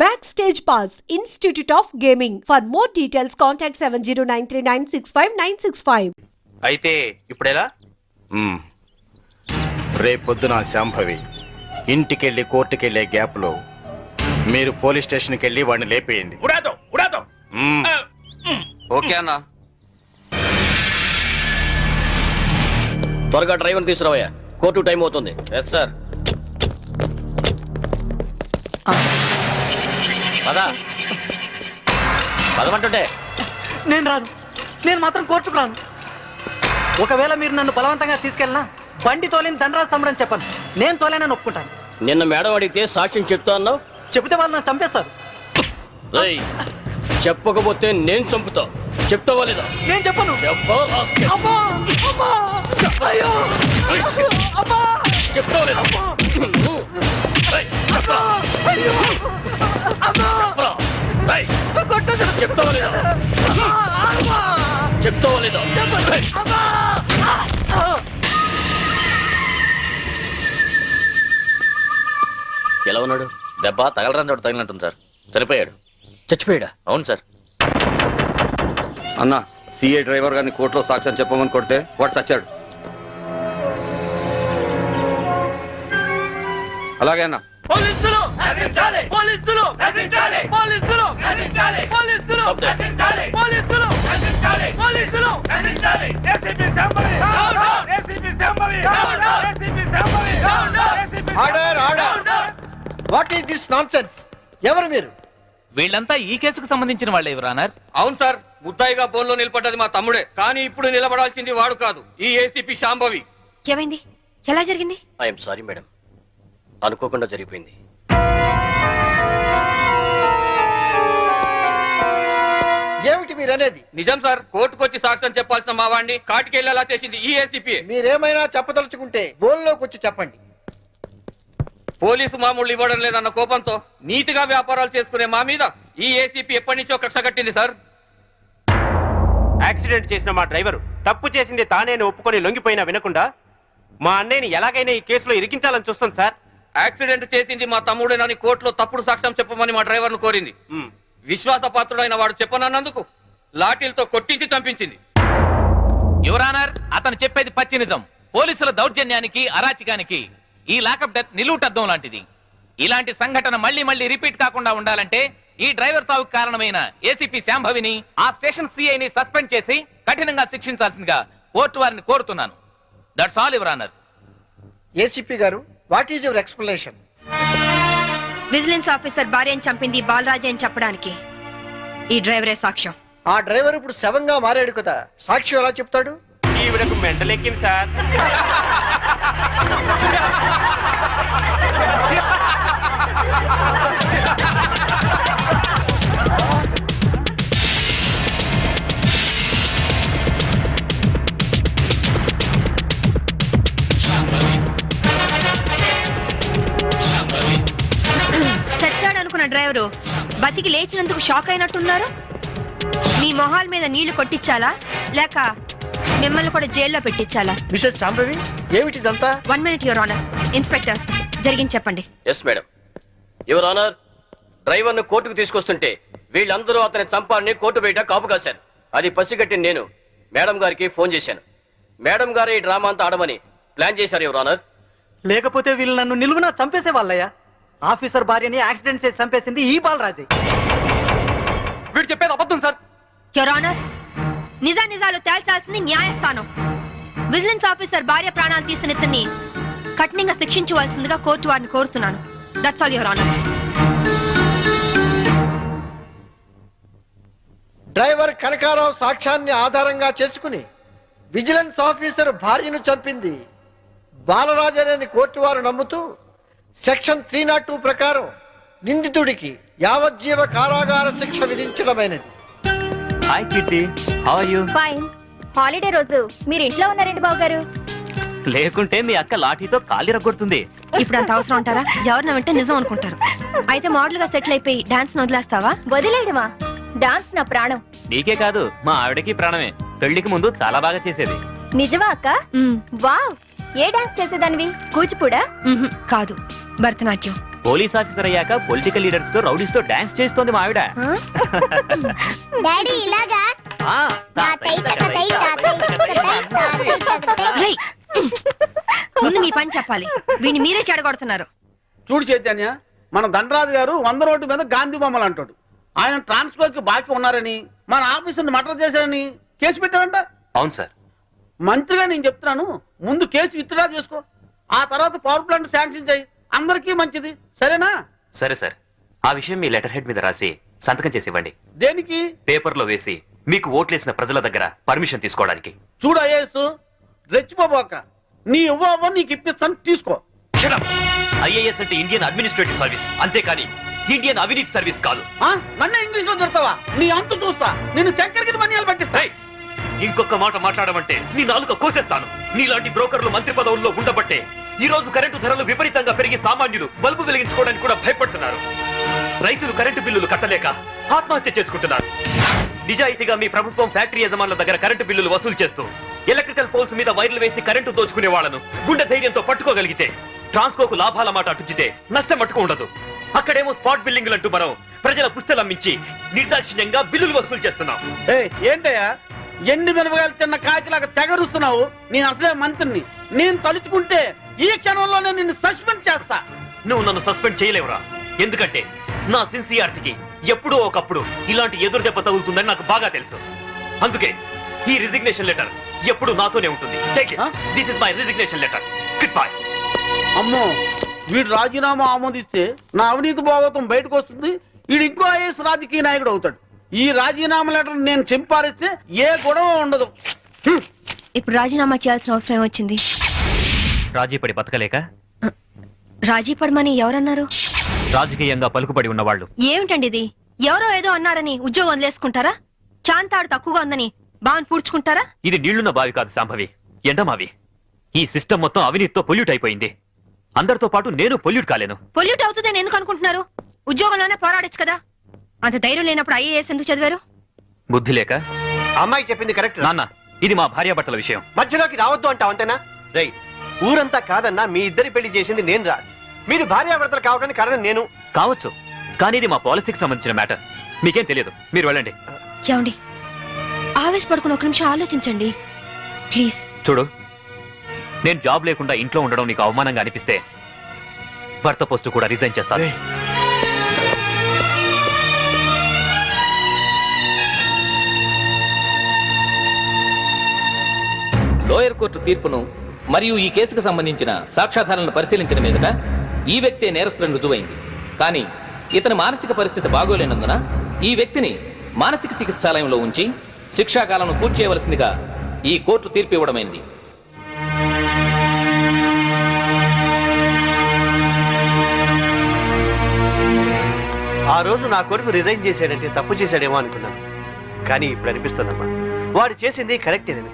Backstage Pass, Institute of Gaming. For more details, contact 7093965965. అయితే ఇప్పుడెలా? రేపొద్దున శాంభవి ఇంటికెళ్ళి కోర్టుకెళ్లే గ్యాప్ లో మీరు పోలీస్ స్టేషన్కి వెళ్ళి వాడిని లేపేయండి. ఓకే అన్న. త్వరగా డ్రైవర్ తీసుకురావయ్యా, కోర్టు టైం అవుతుంది. Yes sir. పదమంటుంటే నేను రాను. నేను మాత్రం కోర్టుకు రాను. ఒకవేళ మీరు నన్ను బలవంతంగా తీసుకెళ్ళినా బండి తోలేని ధనరాజు తమ్ముడని చెప్పను. నేను తోలేనని ఒప్పుకుంటాను. నిన్న మేడం అడిగితే సాక్ష్యం చెప్తా అన్నావు. చెబితే వాళ్ళు నన్ను చంపేస్తారు. చెప్పకపోతే నేను చంపుతా. చెప్తావా లేదా? నేను చెప్పను. చెప్తావా లేదా? చెప్తావా లేదా? చెప్తావా లేదా? ఎలా ఉన్నాడు? దెబ్బ తగలరాని చోట తగిలినట్టుంది సార్. చనిపోయాడు. చచ్చిపోయాడా? అవును సార్. అన్న, సిఏ డ్రైవర్ గారిని కోర్టులో సాక్ష్యం చెప్పమని కొడితే వాడు చచ్చాడు. అలాగే అన్న. What is this nonsense? ఎవరు మీరు? వీళ్ళంతా ఈ కేసుకు సంబంధించిన వాళ్ళే యువరానర్. అవును సార్, ముద్దాయిగా బోన్లో నిలబడ్డది మా తమ్ముడే. కానీ ఇప్పుడు నిలబడాల్సింది వాడు కాదు, ఈ ఏసీపీ శాంభవి. ఏమైంది? ఎలా జరిగింది? ఐఎమ్ సారీ మేడం, అనుకోకుండా జరిగిపోయింది. ఏమిటి మీరు అనేది? నిజం సార్, కోర్టుకు వచ్చి సాక్ష్యం చెప్పాల్సిన మా వాడిని కాటికెళ్ళేలా చేసింది ఈ ఏసీపీ. మీరేమైనా చెప్పదలుచుకుంటే బోన్లోకి వచ్చి చెప్పండి. పోలీసు మామూలు ఇవ్వడం లేదన్న కోపంతో నీతిగా వ్యాపారాలు చేసుకునే మా మీద ఈ ఏసీపీ ఎప్పటి నుంచో కక్ష కట్టింది సార్. యాక్సిడెంట్ చేసిన మా డ్రైవరు తప్పు చేసింది తానేని ఒప్పుకొని లొంగిపోయినా వినకుండా మా అన్నయ్యని ఎలాగైనా ఈ కేసులో ఇరికించాలని చూస్తుంది సార్. యాక్సిడెంట్ చేసింది మా తమ్ముడేనని కోర్టులో తప్పుడు సాక్ష్యం చెప్పమని మా డ్రైవర్ ను కోరింది. విశ్వాసపాత్రుడైన వాడు చెప్పనన్నందుకు లాఠీలతో కొట్టించి చంపించింది. యువరానర్, అతను చెప్పేది పచ్చి నిజం. పోలీసుల దౌర్జన్యానికి, అరాచకానికి ఈ లాకప్ డెత్ నిలువుటద్దం లాంటిది. ఇలాంటి సంఘటన మళ్లీ మళ్లీ రిపీట్ కాకుండా ఉండాలంటే ఈ డ్రైవర్ సావుకు కారణమైన ఏసీపీ శాంభవిని, ఆ స్టేషన్ సిఐని సస్పెండ్ చేసి కఠినంగా శిక్షించాల్సిందిగా కోర్టు వారిని కోరుతున్నాను. That's all your honour. ఏసీపీ గారు, what is your explanation? Vigilance officer భార్యను చంపింది బాలరాజే అని చెప్పడానికి ఈ డ్రైవరే సాక్ష్యం. ఆ డ్రైవర్ ఇప్పుడు శవంగా మారాడు కదా, సాక్ష్యం ఎలా చెప్తాడు? ఈవిడకు మెంటలెక్కింది సార్. చచ్చాడనుకున్న డ్రైవరు బతికి లేచినందుకు షాక్ అయినట్టున్నారు. మీ మొహాల మీద నీళ్లు కొట్టించాలా లేక మిమ్మల్ని కూడా జైల్లో పెట్టించాలా? మిసెస్ శాంభవి, ఏమిటిదంతా? 1 minute యువర్ ఆనర్. ఇన్స్పెక్టర్, జరిగింది చెప్పండి. Yes madam. Your honour, driver ను కోర్టుకు తీసుకొస్తుంటే వీళ్ళందరూ అతని చంపాలని కోర్టు బయట కాపు కాశారు. అది పసిగట్టి నేను మేడం గారికి ఫోన్ చేశాను. మేడం గారు ఈ డ్రామా అంతా ఆడమని ప్లాన్ చేశారు యువర్ ఆనర్. లేకపోతే వీళ్ళు నన్ను నిలువునా చంపేసే వాళ్ళయ్యా. ఆఫీసర్ భార్యని యాక్సిడెంట్ చేసి చంపేసింది ఈ బాలరాజే. వీడు చెప్పేది అబద్ధం సార్. యువర్ ఆనర్, నిజాలు తేల్చాల్సింది న్యాయస్థానం. విజిలెన్స్ ఆఫీసర్ భార్య ప్రాణాలు తీసిన ఇతన్ని కఠినంగా శిక్షించవలసిందిగా కోర్టు వారిని కోరుతున్నాను. That's all your honour. Driver Kanakarao సాక్ష్యాన్ని ఆధారంగా చేసుకుని విజిలెన్స్ ఆఫీసర్ భార్యను చంపింది బాలరాజనేని కోర్టు వారు నమ్ముతూ సెక్షన్ 302 ప్రకారం నిందితుడికి యావజ్జీవ కారాగార శిక్ష విధించడమైనది. Hi Kitty, how are you? Fine. Holiday రోజు మీరు ఇంట్లో ఉన్నారండి బాబు గారు. లేకుంటే మీ అక్క లాఠీతో కాలి రగొడుతుంది. ఇప్పుడు అంత అవసరం అంటారా? ఎవరిన వెంటే నిజం అనుకుంటారు. అయితే మోడల్ గా సెటిల్ అయిపోయి డాన్స్ వదిలేస్తావా? వదిలేయడమా? డాన్స్ నా ప్రాణం. నీకే కాదు, మా ఆవిడకి ప్రాణమే. పెళ్లికి ముందు చాలా బాగా చేసేది. నిజమా అక్క? వావ్. ఏ డాన్స్ చేసేదానివి? కూచిపూడా? కాదు, భరతనాట్యం. పోలీస్ ఆఫీసర్ అయ్యాక పొలిటికల్ లీడర్స్ తో రౌడీస్ తో డాన్స్ చేస్తోంది మా ఆవిడ. డాడీ ఇలాగా ఆ, రేయ్, ముందు మీ పని చెప్పాలి. వీడిని మీరే చెడగొడుతున్నారు. చూడు చైతన్య, మన దండరాజు గారు 100 రోడ్డు మీద గాంధీ బొమ్మలు అంటాడు. ఆయన ట్రాన్స్ఫర్ కి బాకీ ఉన్నారని, మన ఆఫీసుని మర్డర్ చేశారని కేసు పెట్టారంట. అవును సార్. మంత్రిగా నేను చెప్తున్నాను, ముందు కేసు విత్డ్రా చేసుకో, ఆ తర్వాత పవర్ ప్లాంట్ శాంక్షన్ చేయి, అందరికీ మంచిది, సరేనా? సరే సార్, ఆ విషయం మీ లెటర్ హెడ్ మీద రాసి సంతకం చేసి ఇవ్వండి. దేనికి? పేపర్ లో వేసి మీకు ఓట్లేసిన ప్రజల దగ్గర పర్మిషన్ తీసుకోవడానికి. చూడు ఐఏఎస్, రెచ్చిపోబోక, నీ ఇవ్వ నీకు ఇప్పిస్తాను, తీసుకో. ఐఏఎస్ అంటే ఇండియన్ అడ్మినిస్ట్రేటివ్ సర్వీస్, అంతేకాని ఇండియన్ అవినీతి సర్వీస్ కాదు. నన్నే ఇంగ్లీష్ లో తిడతావా? నీ అంతు చూస్తా, నేను చక్కెరకి మనియాలు పట్టిస్తాయి. ఇంకొక మాట మాట్లాడమంటే నీ నాలుక కోసేస్తాను. నీలాంటి బ్రోకర్లు మంత్రి పదవుల్లో ఉండబట్టే ఈ రోజు కరెంటు ధరలు విపరీతంగా పెరిగి సామాన్యులు బల్బు వెలిగించుకోవడానికి కూడా భయపడుతున్నారు. రైతులు కరెంటు బిల్లులు కట్టలేక ఆత్మహత్య చేసుకుంటున్నారు. నిజాయితీగా మీ ప్రభుత్వం ఫ్యాక్టరీ యజమానుల దగ్గర కరెంటు బిల్లులు వసూలు చేస్తూ ఎలక్ట్రికల్ పోల్స్ మీద వైర్లు వేసి కరెంటు దోచుకునే వాళ్లను గుండె ధైర్యంతో పట్టుకోగలిగితే ట్రాన్స్కోకు లాభాల మాట అటుచితే నష్టం మట్టుకు ఉండదు. అక్కడేమో స్పాట్ బిల్లింగ్లు అంటూ మనం ప్రజల పుస్తలమ్మించి నిర్దాక్షిణ్యంగా బిల్లులు వసూలు చేస్తున్నాం. ఏంటయ్యా ఎండి మిరపకాయలు తిన్న కాకిలాగా తెగరుస్తున్నావు? నేను అసలే మంత్రిని, నేను తలుచుకుంటే ఈ క్షణంలోనే నిన్ను సస్పెండ్ చేస్తా. నువ్వు నన్ను సస్పెండ్ చేయలేవురా, ఎందుకంటే నా సిన్సియారిటీకి ఎప్పుడో ఒకప్పుడు ఇలాంటి ఎదురు దెబ్బ తగులుతుందని నాకు బాగా తెలుసు. అందుకే ఈ రిజిగ్నేషన్ లెటర్ ఎప్పుడు నాతోనే ఉంటుంది. This is my resignation letter. Good bye. అమ్మో, వీడు రాజీనామా ఆమోదిస్తే నా అవినీతి భాగవతం బయటకు వస్తుంది. వీడు ఇంకో ఐఏఎస్ రాజకీయ నాయకుడు అవుతాడు. ఈ రాజీనామా లెటర్ నేను చింపారిస్తే ఏ గొడవ ఉండదు. ఇప్పుడు రాజీనామా చేయాల్సిన అవసరం వచ్చింది. రాజీ పడి బతకలేక? రాజీ పడమని ఎవరన్నారు? రాజకీయంగా పలుకుబడి ఉన్నవాళ్ళు. ఏమిటండి ఇది? ఎవరో ఏదో అన్నారని ఉద్యోగం వదిలేసుకుంటారా? చాంతాడు తక్కువగా ఉందని బావని పూడ్చుకుంటారా? ఇది నీళ్లున్న బావి కాదు శాంభవి, ఎండమావి. ఈ సిస్టమ్ మొత్తం అవినీతితో పొల్యూట్ అయిపోయింది. అందరితో పాటు నేను పొల్యూట్ కాలేను. పొల్యూట్ అవుతుందని ఎందుకు అనుకుంటున్నారు? ఉద్యోగంలోనే పోరాడొచ్చు కదా. అంత ధైర్యం లేనప్పుడు ఐఏఎస్ ఎందుకు చదివారు? బుద్ధి లేక. అమ్మాయి చెప్పింది కరెక్ట్ నాన్న, ఇది మా భార్యాభర్తల విషయం. మధ్యలోకి రావద్దు అంటావు అంతేనా? రై, ఊరంతా కాదన్నా మీ ఇద్దరి పెళ్లి చేసింది నేను రా. మీరు భార్యాభర్తలు కావడానికి కారణం నేను కావచ్చు, కానీ ఇది మా పాలసీకి సంబంధించిన మ్యాటర్. మీకేం తెలియదు, మీరు వెళ్ళండి. ఏమండి, ఆవేశపడుకుని ఒక నిమిషం ఆలోచించండి ప్లీజ్. చూడు, నేను జాబ్ లేకుండా ఇంట్లో ఉండడం నీకు అవమానంగా అనిపిస్తే భర్త పోస్టు కూడా రిజైన్ చేస్తాను. లోయర్ కోర్టు తీర్పును మరియు ఈ కేసుకు సంబంధించిన సాక్ష్యాధారాలను పరిశీలించిన మీదట ఈ వ్యక్తే నేరస్తులను రుజువైంది. కానీ ఇతని మానసిక పరిస్థితి బాగోలేనందున ఈ వ్యక్తిని మానసిక చికిత్సాలయంలో ఉంచి శిక్షాకాలను పూర్తి చేయవలసిందిగా ఈ కోర్టు తీర్పు ఇవ్వడమైంది. ఆ రోజు నా కొడుకు రిజైన్ చేశాడంటే తప్పు చేశాడేమో అనుకున్నాను. కానీ ఇప్పుడు అనిపిస్తుందమ్మా, వాడు చేసింది కరెక్టేనని.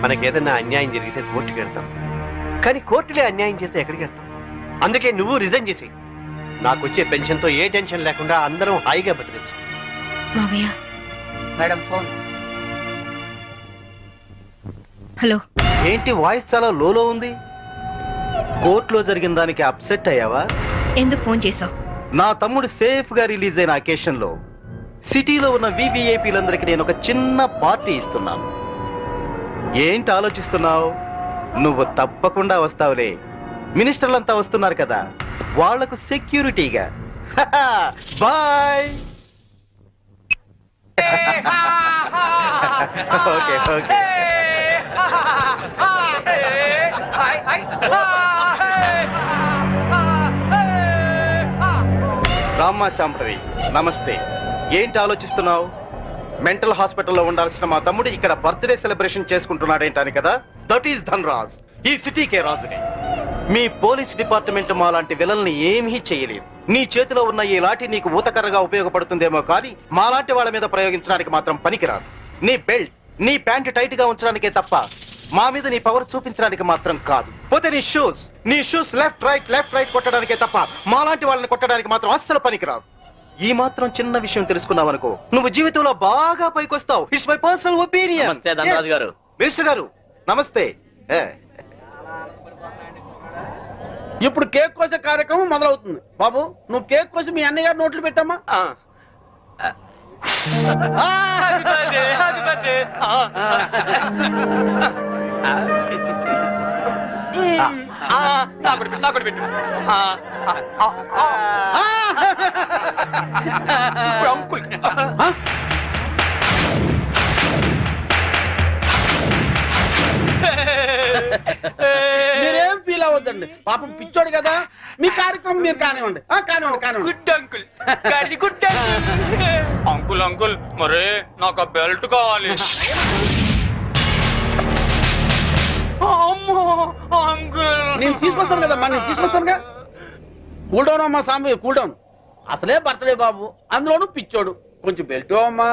మనకేదన్నా అన్యాయం జరిగితే కోర్టుకి వెళ్తాం, కానీ కోర్టులే అన్యాయం చేస్తే ఎక్కడికి వెళ్తాం? అందుకే నువ్వు రిజైన్ చేసి నాకు వచ్చే పెన్షన్తో ఏ టెన్షన్ లేకుండా అందరం హాయిగా బతికచ్చు. మావయ్య. Madam phone. హలో. ఏంటి వాయిస్ చాలా లోలో ఉంది? కోర్టులో జరిగిన దానికి అప్సెట్ అయ్యావా? ఎందుకు ఫోన్ చేసావు? నా తమ్ముడు సేఫ్ గా రిలీజ్ అయిన అకేషన్ లో సిటీలో ఉన్న వివిఐపీలందరికీ నేను ఒక చిన్న పార్టీ ఇస్తున్నాను. ఏంటి ఆలోచిస్తున్నావు? నువ్వు తప్పకుండా వస్తావులే. మినిస్టర్లంతా వస్తున్నారు కదా, వాళ్లకు సెక్యూరిటీగా. బాయ్. Okay okay. రామ్మా శాంభవి, నమస్తే. ఏంటి ఆలోచిస్తున్నావు? మెంటల్ హాస్పిటల్లో ఉండాల్సిన మా తమ్ముడు ఇక్కడ బర్త్డే సెలబ్రేషన్ చేసుకుంటున్నాడేంటాని కదా. దట్ ఈస్ ధన్రాజ్, ఈ సిటీకే రాజుని. మీ పోలీస్ డిపార్ట్మెంట్ మా లాంటి విలన్ని ఏమీ చేయలేదు. నీ చేతిలో ఉన్న ఈ లాఠీ నీకు ఊతకర్రగా ఉపయోగపడుతుందేమో కానీ మాలాంటి వాళ్ళ మీద ప్రయోగించడానికి మాత్రం పనికిరాదు. నీ బెల్ట్, నీ ప్యాంట్ టైట్ గా ఉంచడానికే తప్ప మా మీద నీ పవర్ చూపించడానికి మాత్రం కాదు. పోతే నీ షూస్ లెఫ్ట్ రైట్ కొట్టడానికే తప్ప మాలాంటి వాళ్ళని కొట్టడానికి మాత్రం అస్సలు పనికిరాదు. ఈ మాత్రం చిన్న విషయం తెలుసుకున్నావనుకో, నువ్వు జీవితంలో బాగా పైకొస్తావు. It's my personal opinion. నమస్తే ధనరాజు గారు. మినిస్టర్ గారు నమస్తే. ఇప్పుడు కేక్ కోసే కార్యక్రమం మొదలవుతుంది. బాబు నువ్వు కేక్ కోసి మీ అన్నయ్య గారి నోట్లు పెట్టమ్మా. మీరేం ఫీల్ అవ్వద్దండి, పాపం పిచ్చోడు కదా. మీ కార్యక్రమం మీరు కానివ్వండి. కానివ్వండి. Good uncle, good uncle. Uncle మరే నాకు ఆ బెల్ట్ కావాలి. అమ్మో అంకుల్, నేను తీసుకొస్తాను కదమ్మా, నేను తీసుకొస్తానుగా. కూల్ డౌన్ అమ్మా సాంబి, కూల్ డౌన్. అసలే బర్త్డే బాబు, అందులోనూ పిచ్చోడు. కొంచెం బెల్ట్ అమ్మా.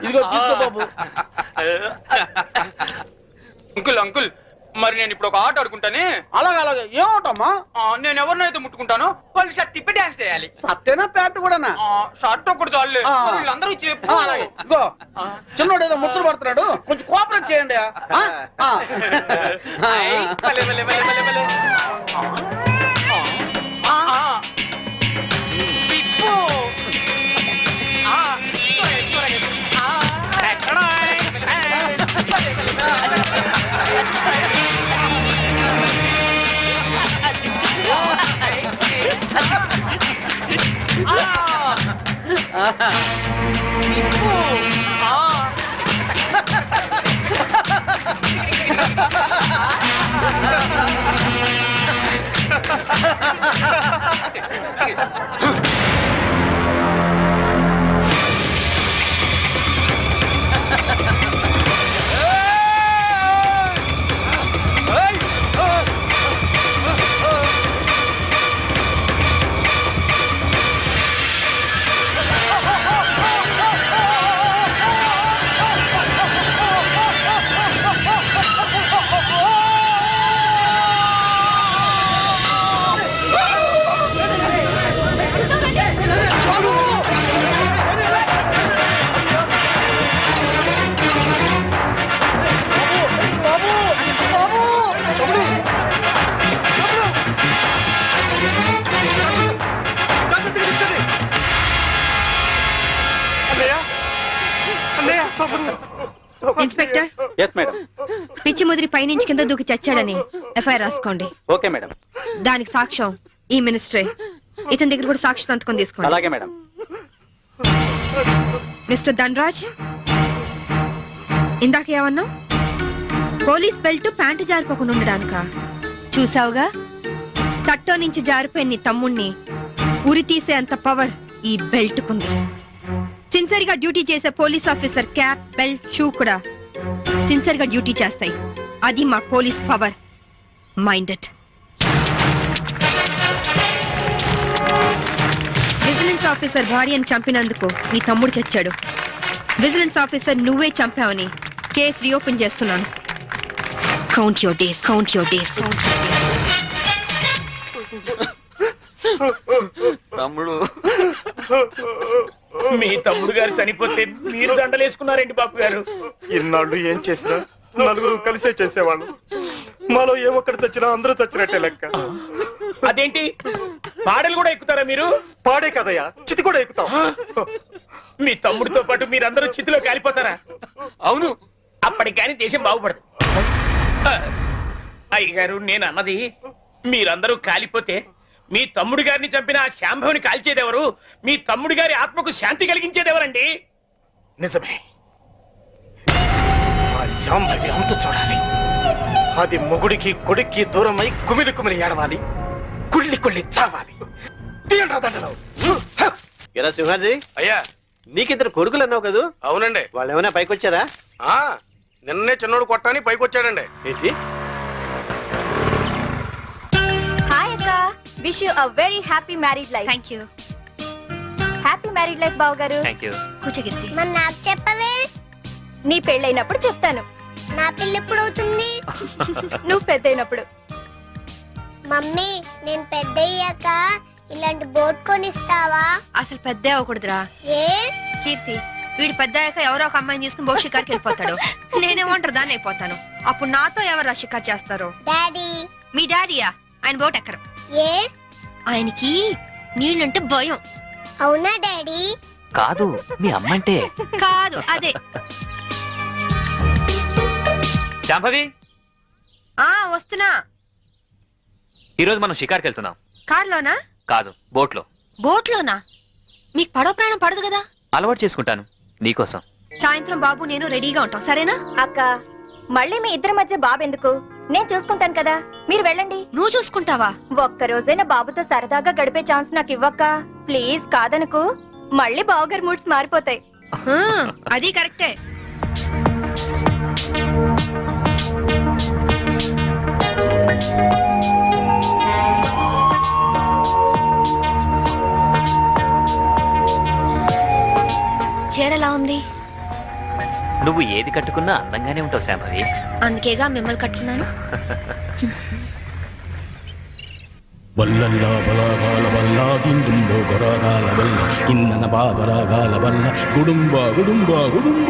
ఇదిగో తీసుకో బాబు. అంకుల్ అంకుల్ మరి నేను ఇప్పుడు ఒక ఆట ఆడుకుంటానే. అలాగే ఏమవుతామా? నేను ఎవరినైతే ముట్టుకుంటాను వాళ్ళు షర్ట్ తిప్పి డాన్స్ చేయాలి. సత్తేనా ప్యాంట్ కూడానా? షర్ట్ ఒకటి చాలు, వీళ్ళందరూ చెప్పు. అలాగే ఇగో చిన్నోడు ఏదో ముచ్చలు పడుతున్నాడు, కొంచెం కోఆపరేట్ చేయండి. ఇన్స్పెక్టర్. Yes madam. పిచ్చి ముదిరి పైనుంచి కింద దూకి చచ్చాడని ఎఫ్ఐఆర్ రాసుకోండి. Okay madam. దానికి సాక్ష్యం ఈ మినిస్ట్రీ. ఇతని దగ్గర కూడా సాక్షి సంతకం తీసుకోండి. అలాగే మేడం. మిస్టర్ ధనరాజ్, ఇందాక ఏమన్నా? పోలీస్ బెల్ట్ ప్యాంటు జారిపోకుండా ఉండడానికా? చూసావుగా, తట్టో నుంచి జారిపోయిన నీ తమ్ముణ్ణి ఉరి తీసే అంత పవర్ ఈ బెల్ట్ కుంది. సిన్సియర్ గా డ్యూటీ చేసే police officer cap, belt, shoe కూడా సిన్సియర్ గా డ్యూటీ చేస్తాయి. అది మా police power. Minded. Vigilance officer భార్యను చంపినందుకు నీ తమ్ముడు చచ్చాడు. విజిలెన్స్ ఆఫీసర్ నువ్వే చంపావని కేసు రీఓపెన్ చేస్తున్నాను. Count your days, count your days. తమ్ముడు, మీ తమ్ముడు గారు చనిపోతే మీరు దండలేసుకున్నారేంటి బాబు గారు? ఇన్నాళ్ళు ఏం చేసినా నలుగురు కలిసే చేసేవాళ్ళు. మాలో ఏ ఒక్కటి చచ్చినా అందరూ చచ్చినట్టే లెక్క. అదేంటి, పాడలు కూడా ఎక్కుతారా మీరు? పాడే కదయ్యా, చితి కూడా ఎక్కుతాం. మీ తమ్ముడితో పాటు మీరందరూ చితిలో కాలిపోతారా? అవును, అప్పటికి కానీ దేశం బాగుపడదు. అయ్యగారు, నేను అన్నది మీరందరూ కాలిపోతే మీ తమ్ముడి గారిని చంపిన ఆ శాంభవిని కాల్చేదెవరు? మీ తమ్ముడి గారి ఆత్మకు శాంతి కలిగించేదెవరండి? నిజమే, ఆ శాంభవి అంతు చూడాలి. అది మొగుడికి కొడుక్కి దూరమై కుమిలి కుమిలి ఏడవాలి, కుళ్ళి కుళ్ళి చావాలి. తీయండ్రా దండలు. ఎలా సింహాజీ? అయ్యా, నీకిద్దరు కొడుకులు అన్నావు కదా? అవునండి. వాళ్ళు ఏమైనా పైకి వచ్చారా? నిన్నే చిన్నోడు కొట్టని పైకి వచ్చాడండి. ఏంటి? హాయ్ అక్క, wish you a very happy married life. Thank you. Happy married life బావ గారు. కూర్చోగిరి. మరి నాకు చెప్పవే? నీ పెళ్ళైనప్పుడు చెప్తాను. నా పెళ్ళి ఎప్పుడు అవుతుంది? నువ్వు పెద్దయినప్పుడు. మమ్మీ, నేను పెద్దయ్యాక ఇలాంటి బోట్ కొనిస్తావా? అసలు పెద్ద అవ్వకూడదురా. ఏ? కీర్తి, వీడు పెద్ద అయ్యాక ఎవరో ఒక అమ్మాయిని తీసుకుని బోట్ షికార్కి వెళ్ళిపోతాడు. నేనేమంటారు దాన్ని అయిపోతాను. అప్పుడు నాతో ఎవరు షికార్ చేస్తారు? డాడీ. మీ డాడీయా? ఆయన బోట్ ఎక్కరు. ఏ? ఆయనకి నీళ్ళంటే భయం. అవునా డాడీ? కాదు, మీ అమ్మంటే. కాదు, అదే. శాంభవి, వస్తున్నా. ఈరోజు మనం షికార్కి వెళ్తున్నాం. కార్లోనా? కాదు, బోట్లో. బోట్లోనా? మీకు పడవ ప్రాణం పడదు కదా. అలవాటు చేసుకుంటాను నీకోసం. సాయంత్రం బాబు నేను రెడీగా ఉంటాం, సరేనా? అక్క, మళ్ళీ మీ ఇద్దరి మధ్య బాబు ఎందుకు? నేను చూసుకుంటాను కదా, మీరు వెళ్ళండి. నువ్వు చూసుకుంటావా? ఒక్క రోజైనా బాబుతో సరదాగా గడిపే ఛాన్స్ నాకు ఇవ్వక్క ప్లీజ్. కాదనుకు, మళ్ళీ బావగారి మూడ్స్ మారిపోతాయి. అది కరెక్టే. చీరలా ఉంది. నువ్వు ఏది కట్టుకున్నా అందంగానే ఉంటావు శాంభవి. అందుకేగా మిమ్మల్ని కట్టుకున్నాను. వల్లల్లా బలాగాల వల్ల గిందుంబో గొరగాల వల్ల కిందన బాబరాగాల వల్ల గుడుంబ గుడుంబ గుడుంబ.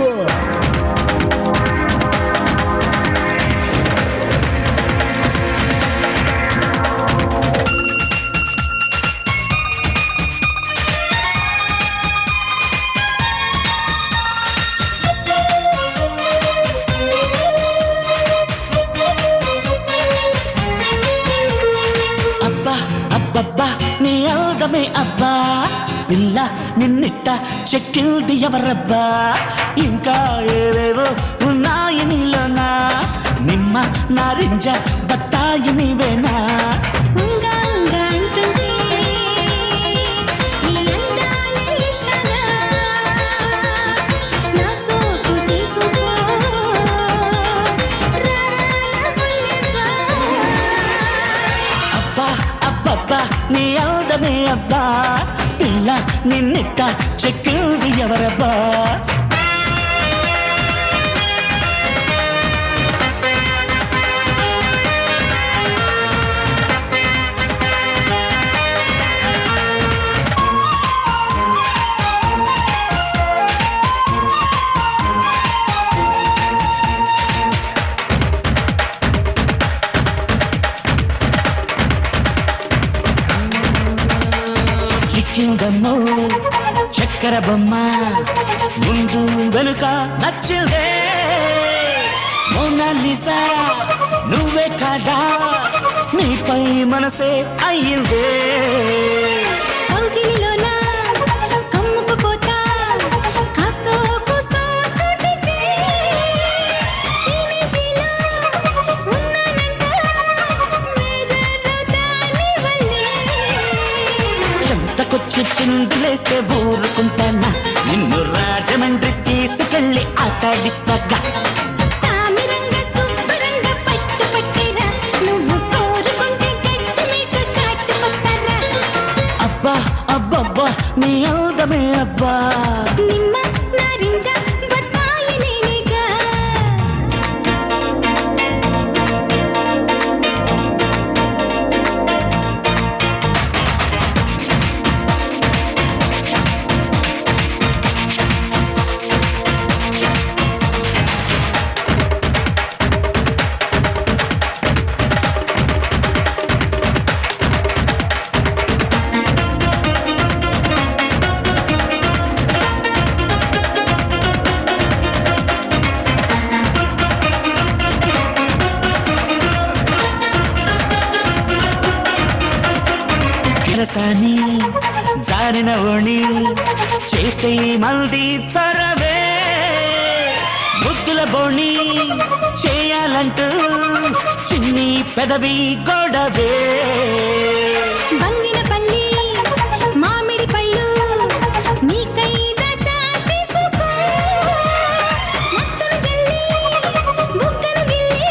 నీ అందమే అబ్బా, పిల్ల నిన్నిట్ట చెక్కిల్ది ఎవరబ్బా? ఇంకా ఏవేవో ఉన్నాయి నీలోనా, నిమ్మ నారింజ బత్తాయి నీవేనా? నీ అందమే అబ్బా, పిల్ల నిన్నిట్ట చెక్కిల్ది ఎవరబ్బా? చిక్కిందమ్మో చక్కెర బొమ్మ, ముందు వెనుక నచ్చిందే మోనాలిసా. నువ్వే కాదా, నీపై మనసే అయ్యిందే. చెంతకొచ్చి చిందులేస్తే ఊరుకుంటానా, నిన్ను రాజమండ్రి తీసుకెళ్ళి ఆటాడిస్తాగా. అబ్బా అబ్బబ్బా నీ అందమే అబ్బా, నిమ్మ నారింజ బత్తాయి నేనేగా. రసాని జారిన ఓణి చేసే మల్ది చరవే, ముద్దుల బోణి చేయాలంటూ చిన్ని పెదవి గొడవే. బంగినపల్లి మామిడి పళ్ళు నీకైదా చాటిసుకో, మత్తను జల్లి బుగ్గను గిల్లి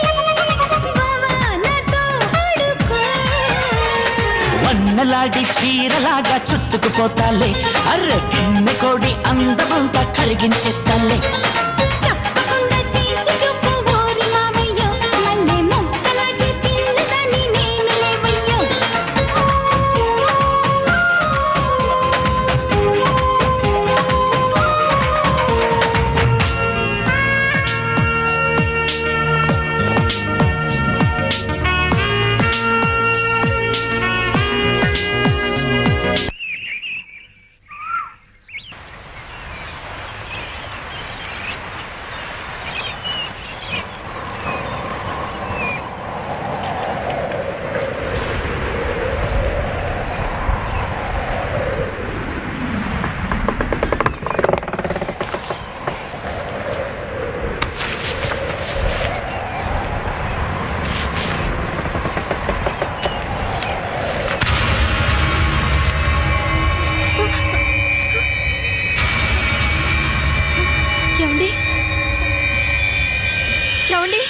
బావా నాతో ఆడుకో. వన్నలాడి చీరలాగా చుట్టుకుపోతాలే, అర్ర గిన్నె కోడి అందమంతా కరిగించేస్తాలే. ఏమండి